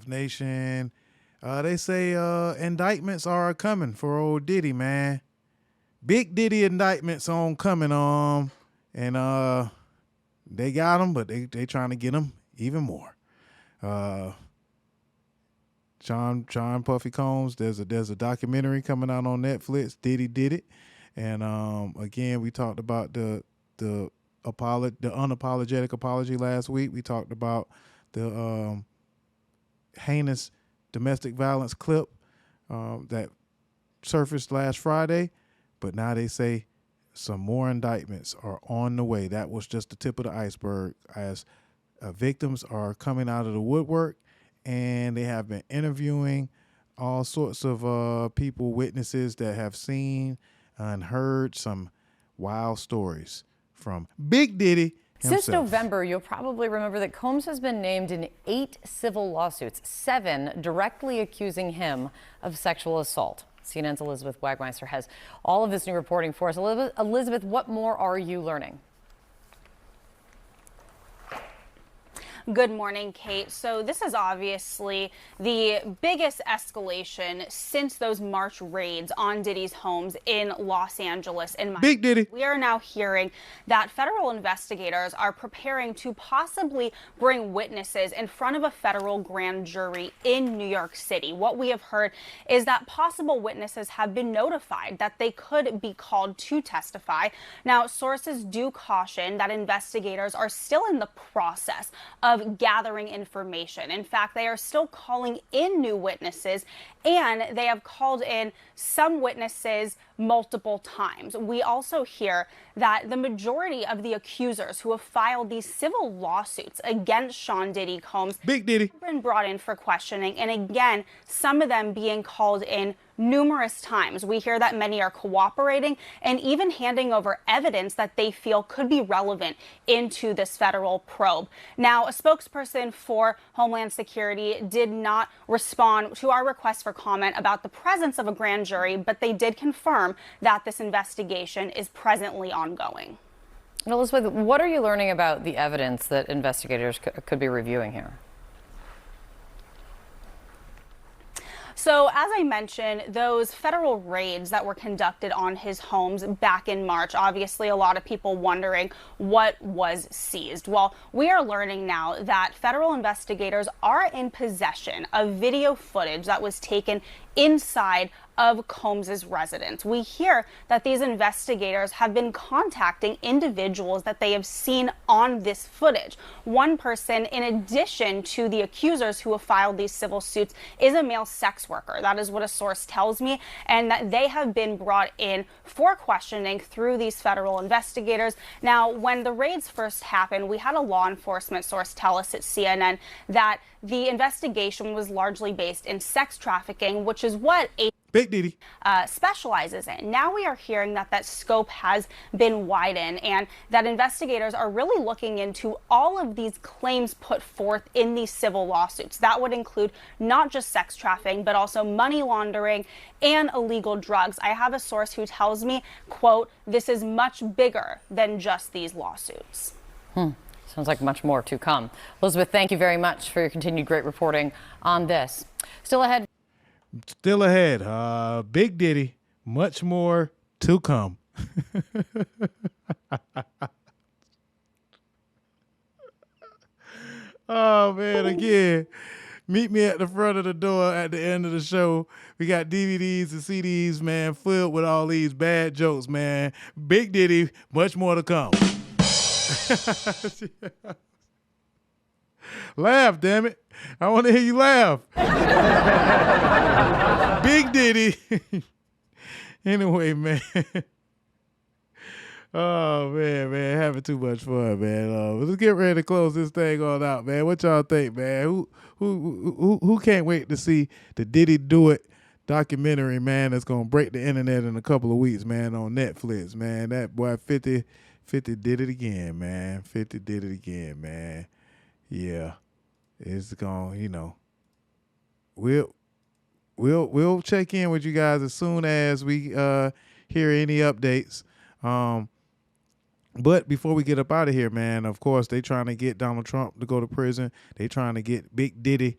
Rap Nation. They say indictments are coming for old Diddy, man. Big Diddy indictments on coming and they got him, but they trying to get him even more. Sean Puffy Combs, there's a documentary coming out on Netflix. Diddy Did It, and again we talked about the unapologetic apology last week. We talked about the heinous domestic violence clip that surfaced last Friday, but now they say some more indictments are on the way. That was just the tip of the iceberg, as victims are coming out of the woodwork, and they have been interviewing all sorts of people, witnesses that have seen and heard some wild stories from Big Diddy himself. Since November, you'll probably remember that Combs has been named in 8 civil lawsuits, 7 directly accusing him of sexual assault. CNN's Elizabeth Wagmeister has all of this new reporting for us. Elizabeth, what more are you learning? Good morning, Kate. So this is obviously the biggest escalation since those March raids on Diddy's homes in Los Angeles and Miami. Big Diddy. We are now hearing that federal investigators are preparing to possibly bring witnesses in front of a federal grand jury in New York City. What we have heard is that possible witnesses have been notified that they could be called to testify. Now, sources do caution that investigators are still in the process of gathering information. In fact, they are still calling in new witnesses, and they have called in some witnesses multiple times. We also hear that the majority of the accusers who have filed these civil lawsuits against Sean Diddy Combs, Big Diddy, have been brought in for questioning, and again, some of them being called in numerous times. We hear that many are cooperating and even handing over evidence that they feel could be relevant into this federal probe. Now, a spokesperson for Homeland Security did not respond to our request for comment about the presence of a grand jury, but they did confirm that this investigation is presently ongoing. And Elizabeth, what are you learning about the evidence that investigators could be reviewing here? So, as I mentioned, those federal raids that were conducted on his homes back in March, obviously a lot of people wondering what was seized. Well, we are learning now that federal investigators are in possession of video footage that was taken inside of Combs's residence. We hear that these investigators have been contacting individuals that they have seen on this footage. One person, in addition to the accusers who have filed these civil suits, is a male sex worker. That is what a source tells me, and that they have been brought in for questioning through these federal investigators. Now, when the raids first happened, we had a law enforcement source tell us at CNN that the investigation was largely based in sex trafficking, which is what Big Diddy specializes in. Now we are hearing that that scope has been widened, and that investigators are really looking into all of these claims put forth in these civil lawsuits. That would include not just sex trafficking, but also money laundering and illegal drugs. I have a source who tells me, quote, "This is much bigger than just these lawsuits." Sounds like much more to come. Elizabeth, thank you very much for your continued great reporting on this. Still ahead, Big Diddy, much more to come. Oh, man, again, meet me at the front of the door at the end of the show. We got DVDs and CDs, man, filled with all these bad jokes, man. Big Diddy, much more to come. Laugh, damn it. I want to hear you laugh. Big Diddy. Anyway, man. Oh, man, having too much fun, man. Let's get ready to close this thing on out, man. What y'all think, man? Who can't wait to see the Diddy Do It documentary, man, that's going to break the internet in a couple of weeks, man, on Netflix, man. That boy 50 did it again, man. 50 did it again, man. Yeah. It's going, you know. We'll check in with you guys as soon as we hear any updates. But before we get up out of here, man, of course, they trying to get Donald Trump to go to prison. They trying to get Big Diddy